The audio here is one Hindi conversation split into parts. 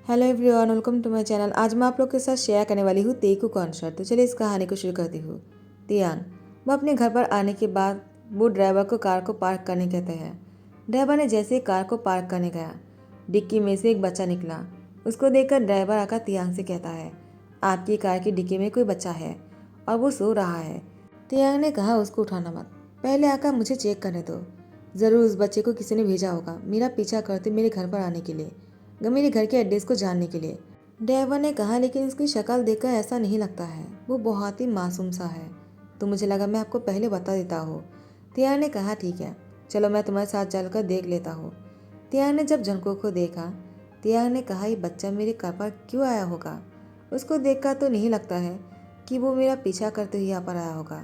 Hello everyone, welcome to my channel. आज मैं आप लोग के साथ शेयर करने वाली हूँ तेकू कॉन्सर्ट। तो चलिए इस कहानी को शुरू करती हूँ। तियांग वो अपने घर पर आने के बाद वो ड्राइवर को कार को पार्क करने कहते हैं। ड्राइवर ने जैसे ही कार को पार्क करने गया, डिक्की में से एक बच्चा निकला। उसको देखकर ड्राइवर आकर तियांग से कहता है, आपकी कार की डिक्की में कोई बच्चा है और वो सो रहा है। तियांग ने कहा, उसको उठाना मत, पहले आकर मुझे चेक करने दो। ज़रूर उस बच्चे को किसी ने भेजा होगा मेरा पीछा करते मेरे घर पर आने के लिए, मेरे घर के एड्रेस को जानने के लिए। ड्राइवर ने कहा, लेकिन उसकी शक्ल देखकर ऐसा नहीं लगता है, वो बहुत ही मासूम सा है, तो मुझे लगा मैं आपको पहले बता देता हूँ। तियांग ने कहा, ठीक है, चलो मैं तुम्हारे साथ चलकर देख लेता हूँ। तियांग ने जब जंगकुक को देखा, तियांग ने कहा, ये बच्चा मेरे घर पर क्यों आया होगा? उसको देखकर तो नहीं लगता है कि वो मेरा पीछा करते हुए यहाँ पर आया होगा,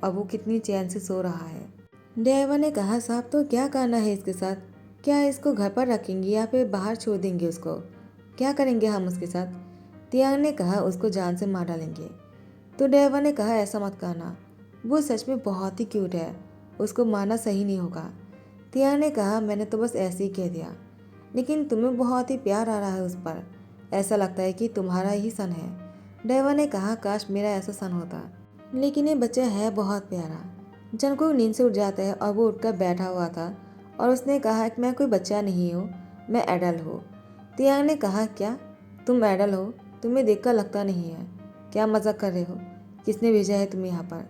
और वो कितनी चैन से सो रहा है। ड्राइवर ने कहा, साहब तो क्या करना है इसके साथ? क्या इसको घर पर रखेंगे या फिर बाहर छोड़ देंगे? उसको क्या करेंगे हम उसके साथ? तियांग ने कहा, उसको जान से मार डालेंगे। तो ड्राइवर ने कहा, ऐसा मत करना, वो सच में बहुत ही क्यूट है, उसको मारना सही नहीं होगा। तियांग ने कहा, मैंने तो बस ऐसे ही कह दिया, लेकिन तुम्हें बहुत ही प्यार आ रहा है उस पर, ऐसा लगता है कि तुम्हारा ही सन है। ड्राइवर ने कहा, काश मेरा ऐसा सन होता, लेकिन ये बच्चा है बहुत प्यारा। जंगकुक नींद से उठ जाता है और वो उठकर बैठा हुआ था और उसने कहा कि मैं कोई बच्चा नहीं हूँ, मैं एडल्ट हूँ। तियांग ने कहा, क्या तुम एडल्ट हो? तुम्हें देखकर लगता नहीं है। क्या मजाक कर रहे हो? किसने भेजा है तुम्हें यहाँ पर?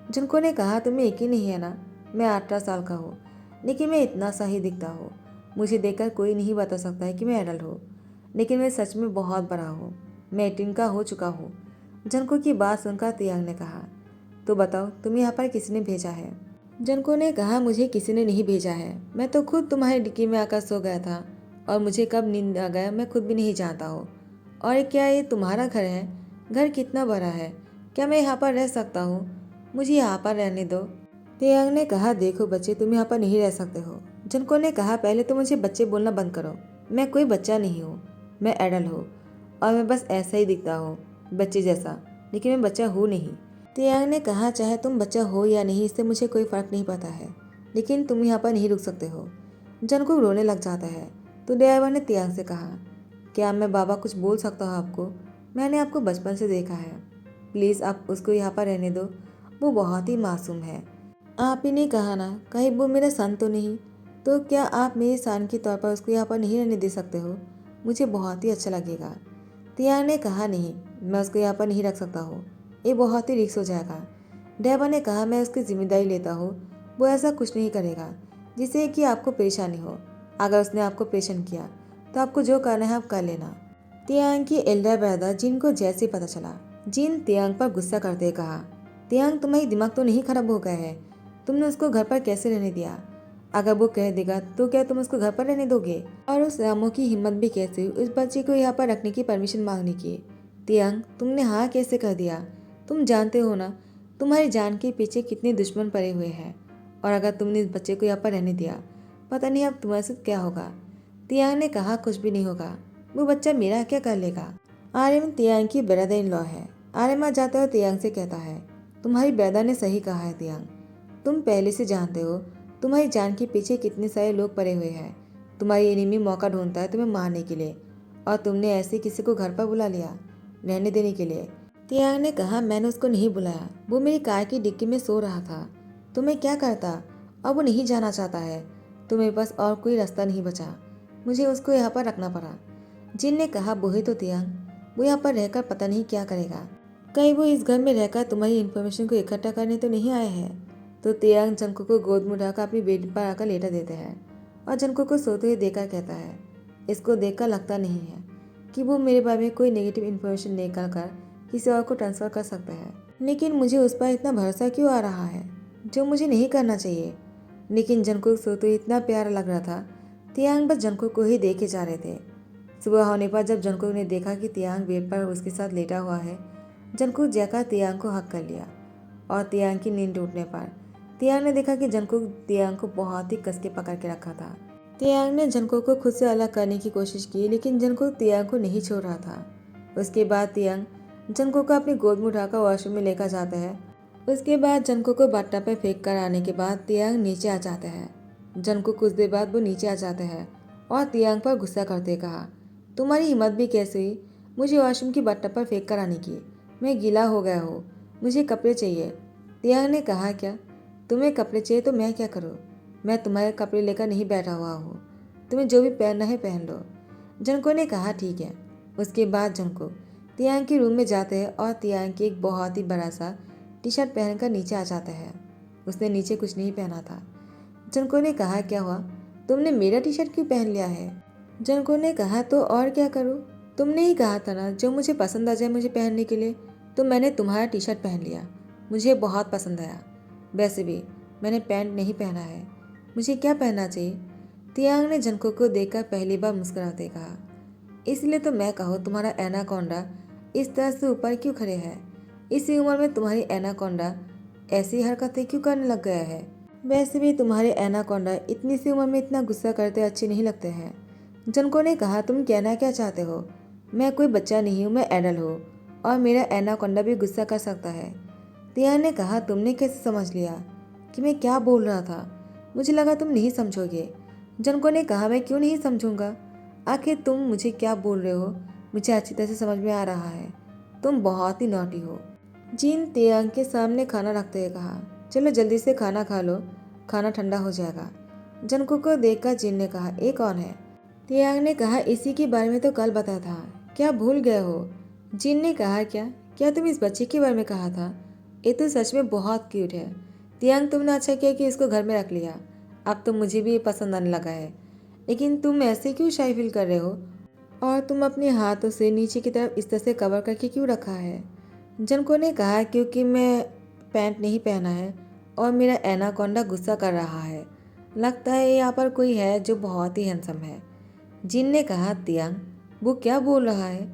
जंगकुक ने कहा, तुम्हें यकीन नहीं है ना, मैं 18 साल का हूँ, लेकिन मैं इतना सा ही दिखता हूँ। मुझे देखकर कोई नहीं बता सकता है कि मैं एडल्ट हूँ, लेकिन मैं सच में बहुत बड़ा हूँ, मैं 18 का हो चुका हूँ। जंगकुक की बात सुनकर तियांग ने कहा, तो बताओ तुम्हें यहाँ पर किसने भेजा है? जंगकुक ने कहा, मुझे किसी ने नहीं भेजा है, मैं तो खुद तुम्हारी डिक्की में आकर सो गया था, और मुझे कब नींद आ गया मैं खुद भी नहीं जानता हूँ। और क्या ये तुम्हारा घर है? घर कितना बड़ा है? क्या मैं यहाँ पर रह सकता हूँ? मुझे यहाँ पर रहने दो। तियांग ने कहा, देखो बच्चे, तुम यहाँ पर नहीं रह सकते हो। जंगकुक ने कहा, पहले तो मुझे बच्चे बोलना बंद करो, मैं कोई बच्चा नहीं हूँ, मैं एडल्ट हूँ, और मैं बस ऐसा ही दिखता हूँ बच्चे जैसा, लेकिन मैं बच्चा हूँ नहीं। तियांग ने कहा, चाहे तुम बच्चा हो या नहीं, इससे मुझे कोई फर्क नहीं पड़ता है, लेकिन तुम यहाँ पर नहीं रुक सकते हो। जंगकुक रोने लग जाता है। तो ड्राइवर ने तियांग से कहा, क्या मैं बाबा कुछ बोल सकता हूँ आपको? मैंने आपको बचपन से देखा है, प्लीज़ आप उसको यहाँ पर रहने दो, वो बहुत ही मासूम है। आप ही ने कहा ना, कहीं वो मेरा सन तो नहीं? तो क्या आप मेरे सन के तौर पर उसको यहाँ पर नहीं रहने दे सकते हो? मुझे बहुत ही अच्छा लगेगा। तियांग ने कहा, नहीं, मैं उसको यहाँ पर नहीं रख सकता हूँ, ये बहुत ही रिस्क हो जाएगा। ड्राइवर ने कहा, मैं उसकी जिम्मेदारी लेता हूँ, वो ऐसा कुछ नहीं करेगा जिससे कि आपको परेशानी हो। अगर उसने आपको परेशान किया तो आपको जो करना है आप कर लेना। तियांग की एल्डर ब्रदर जिन को जैसे पता चला, जिन तियांग पर गुस्सा करते कहा, तियांग तुम्हारी दिमाग तो नहीं खराब हो गया है? तुमने उसको घर पर कैसे रहने दिया? अगर वो कह देगा तो क्या तुम उसको घर पर रहने दोगे? और उस रामो की हिम्मत भी कैसे उस बच्चे को यहाँ पर रखने की परमिशन मांगने की? तियांग, तुमने हाँ कैसे कर दिया? तुम जानते हो ना, तुम्हारी जान के पीछे कितने दुश्मन पड़े हुए हैं, और अगर तुमने इस बच्चे को यहाँ पर रहने दिया, पता नहीं अब तुम्हारे साथ क्या होगा। तियांग ने कहा, कुछ भी नहीं होगा, वो बच्चा मेरा क्या कर लेगा। आर्यमन तियांग की ब्रदर इन लॉ है। आर्यमन जाता है और तियांग से कहता है, तुम्हारी ब्रदर ने सही कहा है तियांग, तुम पहले से जानते हो तुम्हारी जान के पीछे कितने सारे लोग पड़े हुए हैं। तुम्हारी एनिमी मौका ढूंढता है तुम्हें मारने के लिए, और तुमने ऐसे किसी को घर पर बुला लिया रहने देने के लिए। तियांग ने कहा, मैंने उसको नहीं बुलाया, वो मेरी कार की डिक्की में सो रहा था, तो मैं क्या करता? और वो नहीं जाना चाहता है, तो मेरे पास और कोई रास्ता नहीं बचा, मुझे उसको यहाँ पर रखना पड़ा। जिन ने कहा, वही तो तियांग, वो यहाँ पर रहकर पता नहीं क्या करेगा, कहीं वो इस घर में रहकर तुम्हारी इन्फॉर्मेशन को इकट्ठा करने तो नहीं आए हैं। तो तियांग जंगकुक को गोद में उठाकर अपनी बेड पर आकर लेटा देते हैं, और जंगकुक को सोते हुए देखकर कहता है, इसको देखकर लगता नहीं है कि वो मेरे बारे में कोई नेगेटिव इन्फॉर्मेशन निकाल कर किसी और को ट्रांसफ़र कर सकता है, लेकिन मुझे उस पर इतना भरोसा क्यों आ रहा है जो मुझे नहीं करना चाहिए। लेकिन जंगकुक सोते हुए इतना प्यारा लग रहा था, तियांग बस जंगकुक को ही देखे जा रहे थे। सुबह होने पर जब जंगकुक ने देखा कि तियांग बेड पर उसके साथ लेटा हुआ है, जंगकुक जाकर तियांग को हक कर लिया, और तियांग की नींद टूटने पर तियांग ने देखा कि जंगकुक तियांग को बहुत ही कस के पकड़ के रखा था। तियांग ने जंगकुक को खुद से अलग करने की कोशिश की, लेकिन जंगकुक तियांग को नहीं छोड़ रहा था। उसके बाद तियांग जंगकुक को अपनी गोद में उठाकर वॉशरूम में लेकर जाता है। उसके बाद जंगकुक को बट्टा पर फेंक कर आने के बाद तियांग नीचे आ जाता है। जंगकुक कुछ देर बाद वो नीचे आ जाता है और तियांग पर गुस्सा करते कहा, तुम्हारी हिम्मत भी कैसे हुई मुझे वॉशरूम की बट्टा पर फेंक कर आने की? मैं गीला हो गया हूँ, मुझे कपड़े चाहिए। तियांग ने कहा, क्या तुम्हें कपड़े चाहिए तो मैं क्या करूँ? मैं तुम्हारे कपड़े लेकर नहीं बैठा हुआ हूँ, तुम्हें जो भी पहनना है पहन लो। जनको ने कहा, ठीक है। उसके बाद जनको तियांग के रूम में जाते हैं और तियांग की एक बहुत ही बड़ा सा टी शर्ट पहनकर नीचे आ जाता है। उसने नीचे कुछ नहीं पहना था। जनको ने कहा, क्या हुआ, तुमने मेरा टी शर्ट क्यों पहन लिया है? जनको ने कहा, तो और क्या करूँ, तुमने ही कहा था ना जो मुझे पसंद आ जाए मुझे पहनने के लिए, तो मैंने तुम्हारा टी शर्ट पहन लिया। मुझे बहुत पसंद आया। वैसे भी मैंने पैंट नहीं पहना है, मुझे क्या पहनना चाहिए? तियांग ने जनको को देखकर पहली बार मुस्कुराते कहा, इसलिए तो मैं कहूँ तुम्हारा एनाकोंडा इस तरह से ऊपर क्यों खड़े है? इसी उम्र में तुम्हारी एनाकोंडा ऐसी हरकतें क्यों करने लग गया है? वैसे भी तुम्हारे एनाकोंडा इतनी सी उम्र में इतना गुस्सा करते अच्छे नहीं लगते हैं। जनको ने कहा, तुम कहना क्या चाहते हो? मैं कोई बच्चा नहीं हूँ, मैं एडल्ट हूँ और मेरा एनाकोंडा भी गुस्सा कर सकता है। तियांग ने कहा, तुमने कैसे समझ लिया कि मैं क्या बोल रहा था? मुझे लगा तुम नहीं समझोगे। जनको ने कहा, मैं क्यों नहीं समझूंगा, आखिर तुम मुझे क्या बोल रहे हो मुझे अच्छी तरह से समझ में आ रहा है। तुम बहुत ही नॉटी हो। जीन तियांग के सामने खाना रखते हुए कहा, चलो जल्दी से खाना खा लो, खाना ठंडा हो जाएगा। जनको को देखकर जीन ने कहा, ये कौन है? तियांग ने कहा, इसी के बारे में तो कल बताया था, क्या भूल गए हो? जीन ने कहा, क्या क्या तुम इस बच्चे के बारे में कहा था? ये तो सच में बहुत क्यूट है। तियांग, तुमने अच्छा किया कि इसको घर में रख लिया, अब तो मुझे भी पसंद आने लगा है। लेकिन तुम ऐसे क्यों शाई फील कर रहे हो और तुम अपने हाथों से नीचे की तरफ इस तरह से कवर करके क्यों रखा है? जनको ने कहा, क्योंकि मैं पैंट नहीं पहना है और मेरा एनाकोंडा गुस्सा कर रहा है। लगता है यहाँ पर कोई है जो बहुत ही हैंडसम है। जिन ने कहा, तियांग वो क्या बोल रहा है?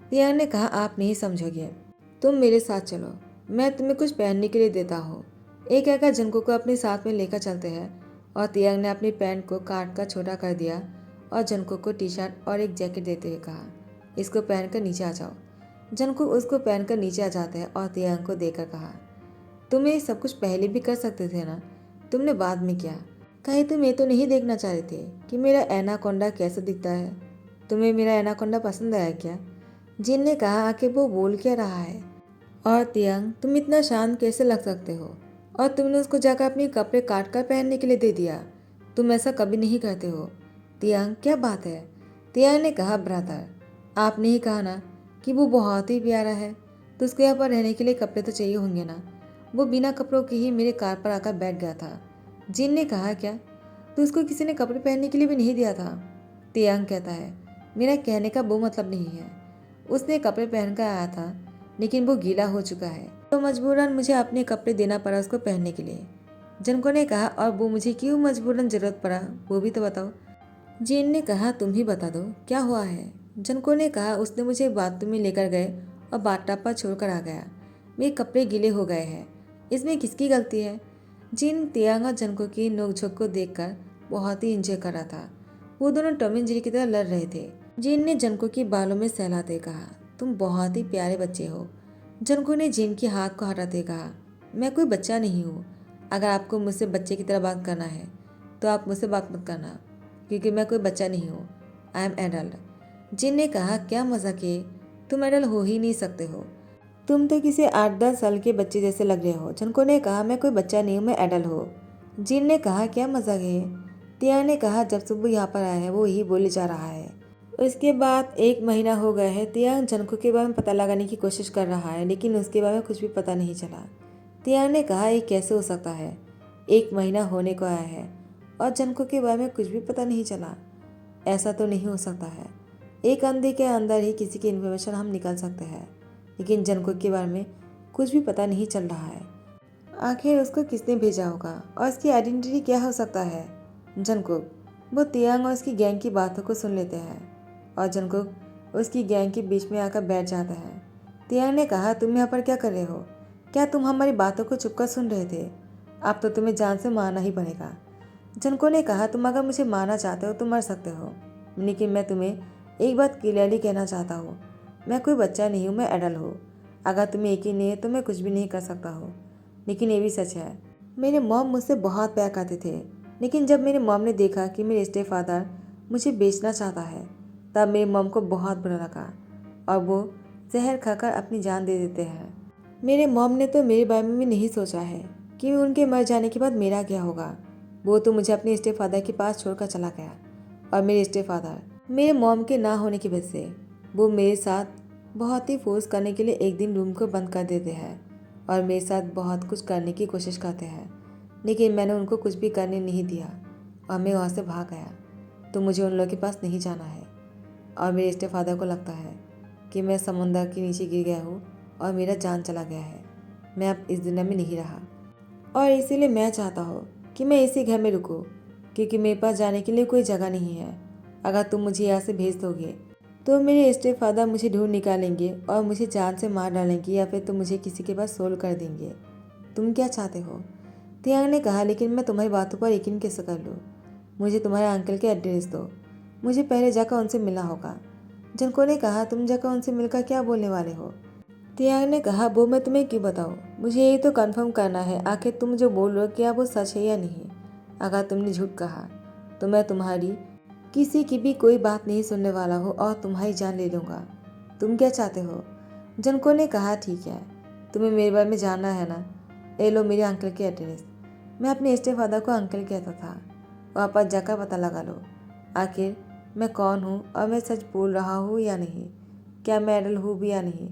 तियांग ने कहा, आप नहीं समझोगे, तुम मेरे साथ चलो, मैं तुम्हें कुछ पहनने के लिए देता हूँ। एक कहकर जनको को अपने साथ में लेकर चलते हैं और तियांग ने अपनी पैंट को काट कर छोटा कर दिया और जनको को टी शर्ट और एक जैकेट देते हुए कहा, इसको पहनकर नीचे आ जाओ। जनको उसको पहनकर नीचे आ जाते हैं और तियांग को देकर कहा, तुम ये सब कुछ पहले भी कर सकते थे ना, तुमने बाद में किया? कहीं तुम ये तो नहीं देखना चाह रहे थे कि मेरा एनाकोंडा कैसा दिखता है? तुम्हें मेरा एनाकोंडा पसंद आया क्या? जिन ने कहा, आखिर वो बोल क्या रहा है? और तियांग, तुम इतना शांत कैसे लग सकते हो? और तुमने उसको जाकर अपने कपड़े काट कर पहनने के लिए दे दिया। तुम ऐसा कभी नहीं करते हो। तियांग, क्या बात है? तियांग ने कहा, ब्रदर, आपने ही कहा ना कि वो बहुत ही प्यारा है, तो उसको यहाँ पर रहने के लिए कपड़े तो चाहिए होंगे ना। वो बिना कपड़ों के ही मेरे कार पर आकर बैठ गया था। जिन ने कहा, क्या तो उसको किसी ने कपड़े पहनने के लिए भी नहीं दिया था? तियांग कहता है, मेरा कहने का वो मतलब नहीं है, उसने कपड़े पहनकर आया था लेकिन वो गीला हो चुका है तो मजबूरन मुझे अपने कपड़े देना पड़ा उसको पहनने के लिए। जनको ने कहा, और वो मुझे क्यों मजबूरन जरूरत पड़ा वो भी तो बताओ। जीन ने कहा, तुम ही बता दो क्या हुआ है। जनको ने कहा, उसने मुझे बाथरूम में लेकर गए और बाथटब पर छोड़कर आ गया, मेरे कपड़े गीले हो गए हैं, इसमें किसकी गलती है? जिन तियांग और जनको की नोकझोंक को देखकर बहुत ही इंजॉय कर रहा था। वो दोनों टॉम एंड जेरी की तरह लड़ रहे थे। जिन ने जनको की बालों में सहलाते कहा, तुम बहुत ही प्यारे बच्चे हो। जनको ने जिन के हाथ को हटाते कहा, मैं कोई बच्चा नहीं हूँ, अगर आपको मुझसे बच्चे की तरह बात करना है तो आप मुझसे बात मत करना, क्योंकि मैं कोई बच्चा नहीं हूँ, आई एम एडल्ट। जिन ने कहा, क्या मजाक है, तुम एडल्ट हो ही नहीं सकते हो, तुम तो किसी 8-10 साल के बच्चे जैसे लग रहे हो। जनको ने कहा, मैं कोई बच्चा नहीं हूँ, मैं एडल्ट हूँ। जिन ने कहा, क्या मजाक है? तियांग ने कहा, जब से वो यहाँ पर आया है वो यही बोले जा रहा है। उसके बाद 1 महीना हो गया है। तियांग जनको के बारे में पता लगाने की कोशिश कर रहा है लेकिन उसके बारे में कुछ भी पता नहीं चला। तियांग ने कहा, ये कैसे हो सकता है, 1 महीना होने को आया है और जनको के बारे में कुछ भी पता नहीं चला? ऐसा तो नहीं हो सकता है, एक अंधे के अंदर ही किसी की इन्फॉर्मेशन हम निकाल सकते हैं, लेकिन जनको के बारे में कुछ भी पता नहीं चल रहा है। आखिर उसको किसने भेजा होगा और उसकी आइडेंटिटी क्या हो सकता है? जनको वो तियांग और उसकी गैंग की बातों को सुन लेते हैं और जंगकुक उसकी गैंग के बीच में आकर बैठ जाता है। तियांग ने कहा, तुम यहाँ पर क्या कर रहे हो? क्या तुम हमारी बातों को चुपकर सुन रहे थे? अब तो तुम्हें जान से मारना ही पड़ेगा। जनको ने कहा, तुम अगर मुझे मारना चाहते हो तो मर सकते हो, लेकिन मैं तुम्हें एक बात क्लियरली कहना चाहता हूँ, मैं कोई बच्चा नहीं हूँ, मैं एडल्ट हूँ। अगर तुम्हें यकीन नहीं है तो मैं कुछ भी नहीं कर सकता हूँ, लेकिन ये भी सच है, मेरे मॉम मुझसे बहुत प्यार करते थे, लेकिन जब मेरे मॉम ने देखा कि मेरे स्टेप फादर मुझे बेचना चाहता है तब मेरी मॉम को बहुत बुरा लगा और वो जहर खाकर अपनी जान दे देते हैं। मेरे मॉम ने तो मेरे बारे में भी नहीं सोचा है कि उनके मर जाने के बाद मेरा क्या होगा। वो तो मुझे अपने स्टेप फादर के पास छोड़कर चला गया और मेरे स्टेप फादर मेरे मॉम के ना होने की वजह से वो मेरे साथ बहुत ही फोर्स करने के लिए एक दिन रूम को बंद कर देते हैं और मेरे साथ बहुत कुछ करने की कोशिश करते हैं, लेकिन मैंने उनको कुछ भी करने नहीं दिया और मैं वहाँ से भाग गया। तो मुझे उन लोगों के पास नहीं जाना है और मेरे स्टेप फादर को लगता है कि मैं समुद्र के नीचे गिर गया हूँ और मेरा जान चला गया है। मैं अब इस दुनिया में नहीं रहा और इसीलिए मैं चाहता हूँ कि मैं इसी घर में रुकूँ, क्योंकि मेरे पास जाने के लिए कोई जगह नहीं है। अगर तुम मुझे यहाँ से भेज दोगे तो मेरे स्टेप फादर मुझे ढूंढ निकालेंगे और मुझे जान से मार डालेंगे या फिर तुम मुझे किसी के पास सोल्व कर देंगे। तुम क्या चाहते हो? तियांग ने कहा, लेकिन मैं तुम्हारी बातों पर यकीन कैसे कर लूँ? मुझे तुम्हारे अंकल के एड्रेस दो, मुझे पहले जाकर उनसे मिलना होगा। जनको ने कहा, तुम जाकर उनसे मिलकर क्या बोलने वाले हो? तियांग ने कहा, वो मैं तुम्हें क्यों बताऊँ, मुझे यही तो कंफर्म करना है आखिर तुम जो बोल रहे हो क्या वो सच है या नहीं। अगर तुमने झूठ कहा तो मैं तुम्हारी किसी की भी कोई बात नहीं सुनने वाला हूँ और तुम्हारी जान ले लूँगा। तुम क्या चाहते हो? जनको ने कहा, ठीक है, तुम्हें मेरे बारे में जानना है ना, ले लो मेरे अंकल के एड्रेस। मैं अपने स्टेप फादर को अंकल कहता था। वहाँ पर जाकर पता लगा लो आखिर मैं कौन हूँ और मैं सच बोल रहा हूँ या नहीं, क्या मैं एडल हूँ भी या नहीं।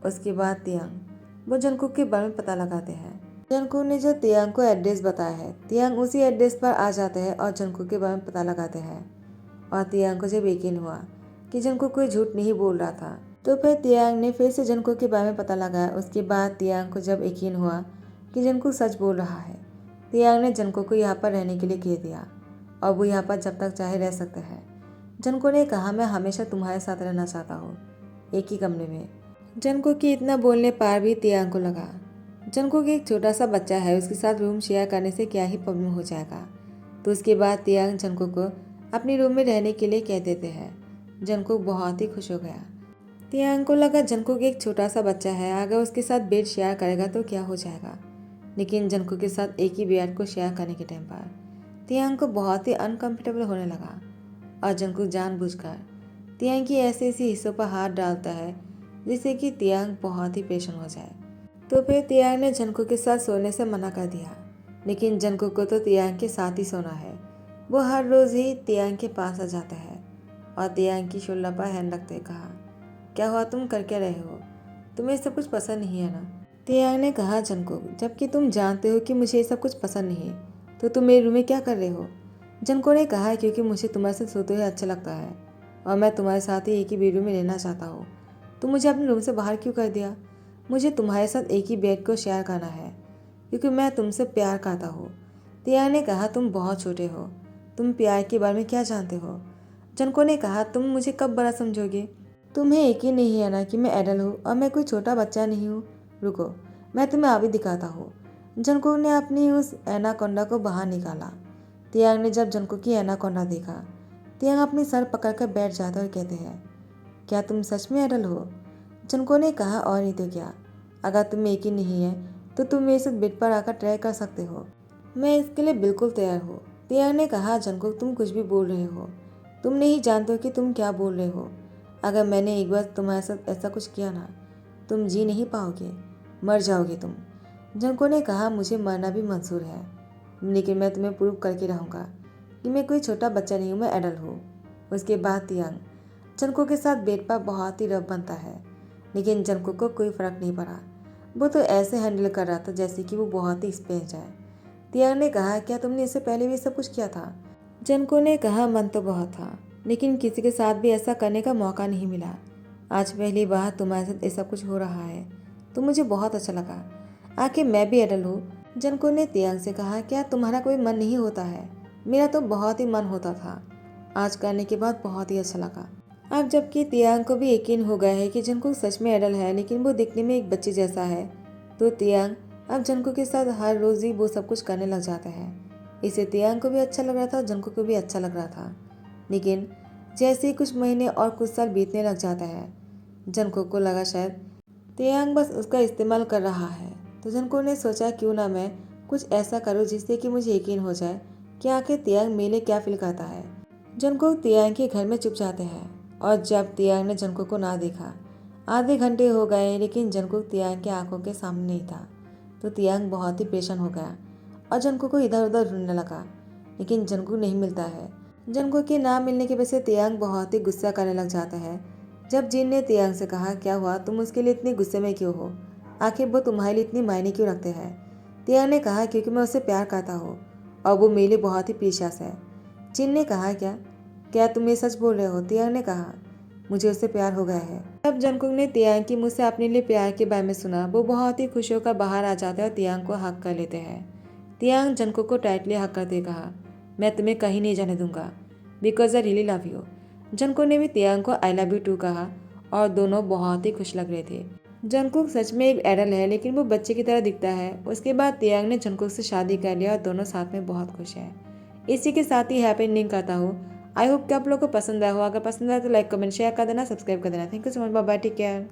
उसके बाद तियांग वो जंगकुक के बारे में पता लगाते हैं। जंगकुक ने जो तियांग को एड्रेस बताया है, तियांग उसी एड्रेस पर आ जाते हैं और जंगकुक के बारे में पता लगाते हैं। और तियांग को जब यकीन हुआ कि जंगकुक कोई झूठ नहीं बोल रहा था तो फिर तियांग ने फिर से जंगकुक के बारे में पता लगाया। उसके बाद तियांग को जब यकीन हुआ कि जंगकुक सच बोल रहा है, तियांग ने जंगकुक को यहाँ पर रहने के लिए कह दिया और वो यहाँ पर जब तक चाहे रह सकते हैं। जंगकुक ने कहा, मैं हमेशा तुम्हारे साथ रहना चाहता हूँ, एक ही कमरे में। जंगकुक के इतना बोलने पर भी तियांग को लगा जंगकुक एक छोटा सा बच्चा है, उसके साथ रूम शेयर करने से क्या ही प्रॉब्लम हो जाएगा। तो उसके बाद तियांग जंगकुक को अपने रूम में रहने के लिए कह देते हैं। जंगकुक बहुत ही खुश हो गया। तियांग को लगा जंगकुक एक छोटा सा बच्चा है, अगर उसके साथ बेड शेयर करेगा तो क्या हो जाएगा। लेकिन जंगकुक के साथ एक ही बेड को शेयर करने के टाइम पर तियांग को बहुत ही अनकंफर्टेबल होने लगा और जंगकुक जानबूझकर तियांग की ऐसे ऐसे हिस्सों पर हाथ डालता है जिससे कि तियांग बहुत ही परेशान हो जाए। तो फिर तियांग ने जंगकुक के साथ सोने से मना कर दिया, लेकिन जंगकुक को तो तियांग के साथ ही सोना है। वो हर रोज़ ही तियांग के पास आ जाता है और तियांग की शोल्डर पर हैंड रखते कहा, क्या हुआ, तुम कर क्या रहे हो? तुम्हें सब कुछ पसंद नहीं है ना? तियांग ने कहा, जंगकुक, जबकि तुम जानते हो कि मुझे ये सब कुछ पसंद नहीं तो तुम मेरे रूम में क्या कर रहे हो? जंगकुक ने कहा, क्योंकि मुझे तुम्हारे साथ सोते हुए अच्छा लगता है और मैं तुम्हारे साथ ही एक ही बेडरूम में रहना चाहता हूँ। तुम मुझे अपने रूम से बाहर क्यों कर दिया? मुझे तुम्हारे साथ एक ही बेड को शेयर करना है क्योंकि मैं तुमसे प्यार करता हूँ। तियांग ने कहा, तुम बहुत छोटे हो, तुम प्यार के बारे में क्या जानते हो? जंगकुक ने कहा, तुम मुझे कब बड़ा समझोगे? तुम्हें यकीन नहीं है ना कि मैं एडल हूँ और मैं कोई छोटा बच्चा नहीं हूँ। रुको, मैं तुम्हें अभी दिखाता हूँ। जंगकुक ने अपनी उस एनाकोंडा को बाहर निकाला। तियांग ने जब जंगकुक की एनाकोंडा देखा, तियांग अपनी सर पकड़कर बैठ जाते और कहते हैं, क्या तुम सच में एडल हो? जंगकुक ने कहा, और नहीं तो क्या, अगर तुम्हें यकीन नहीं है तो तुम मेरे साथ बेड पर आकर ट्राई कर सकते हो, मैं इसके लिए बिल्कुल तैयार हूँ। तियांग ने कहा, जंगकुक, तुम कुछ भी बोल रहे हो, तुम नहीं जानते हो कि तुम क्या बोल रहे हो। अगर मैंने एक बार तुम्हारे साथ ऐसा कुछ किया ना, तुम जी नहीं पाओगे, मर जाओगे तुम। जंगकुक ने कहा, मुझे मरना भी मंजूर है, लेकिन मैं तुम्हें प्रूव करके रहूँगा कि मैं कोई छोटा बच्चा नहीं हूँ, मैं एडल हूँ। उसके बाद तियांग जंगकुक के साथ बेड पर बहुत ही रफ बनता है, लेकिन जंगकुक को कोई फर्क नहीं पड़ा। वो तो ऐसे हैंडल कर रहा था जैसे कि वो बहुत ही स्पेस है। तियांग ने कहा, क्या तुमने इससे पहले भी सब कुछ किया था? जंगकुक ने कहा, मन तो बहुत था, लेकिन किसी के साथ भी ऐसा करने का मौका नहीं मिला। आज पहली बार तुम्हारे साथ ऐसा कुछ हो रहा है तो मुझे बहुत अच्छा लगा, आखिर मैं भी एडल हूँ। जंगकुक ने तियांग से कहा, क्या तुम्हारा कोई मन नहीं होता है? मेरा तो बहुत ही मन होता था, आज करने के बाद बहुत ही अच्छा लगा। अब जबकि तियांग को भी यकीन हो गया है कि जंगकुक सच में एडल है, लेकिन वो दिखने में एक बच्चे जैसा है, तो तियांग अब जंगकुक के साथ हर रोज ही वो सब कुछ करने लग जाता है। इसे तियांग को भी अच्छा लग रहा था, जंगकुक को भी अच्छा लग रहा था। लेकिन जैसे ही कुछ महीने और कुछ साल बीतने लग जाता है, जंगकुक को लगा शायद तियांग बस उसका इस्तेमाल कर रहा है। तो जंगकुक ने सोचा, क्यों ना मैं कुछ ऐसा करूँ जिससे कि मुझे यकीन हो जाए कि आखिर तियांग मेरे लिए क्या फील करता है। जंगकुक तियांग के घर में चुप जाते हैं और जब तियांग ने जंगकुक को ना देखा। आधे घंटे हो गए लेकिन जंगकुक तियांग की आंखों के सामने नहीं था। तो तियांग बहुत ही परेशान हो गया और जंगकुक को इधर उधर ढूंढने लगा, लेकिन जंगकुक नहीं मिलता है। जंगकुक के ना मिलने की वजह से तियांग बहुत ही गुस्सा करने लग जाता है। जब जिन ने तियांग से कहा, क्या हुआ, तुम उसके लिए इतने गुस्से में क्यों हो, आखिर वो तुम्हारे लिए इतनी मायने क्यों रखते हैं। तियांग ने कहा, क्योंकि मैं उससे प्यार करता हूँ और वो मेरे लिए बहुत ही प्रीशियस है। जिन ने कहा, क्या क्या तुम ये सच बोल रहे हो। तियांग ने कहा, मुझे उससे प्यार हो गया है। तब जंगकुक ने तियांग की मुझसे अपने लिए प्यार के बारे में सुना। वो बहुत ही खुश होकर बाहर आ जाते हैं और तियांग को हक कर लेते हैं। तियांग जंगकुक को टाइटली हक करते कहा, मैं तुम्हें कहीं नहीं जाने दूंगा, because I really love you. Jungkook ने भी तियांग को आई लव यू टू कहा और दोनों बहुत ही खुश लग रहे थे। जंगकुक सच में एक एडल्ट है, लेकिन वो बच्चे की तरह दिखता है। उसके बाद तियांग ने जंगकुक से शादी कर लिया और दोनों साथ में बहुत खुश हैं। इसी के साथ ही हैप्पी एंडिंग करता हूँ। आई होप कि आप लोगों को पसंद आया हो। अगर पसंद आया तो लाइक कमेंट शेयर कर देना, सब्सक्राइब कर देना। Thank you so much, bye bye, take care.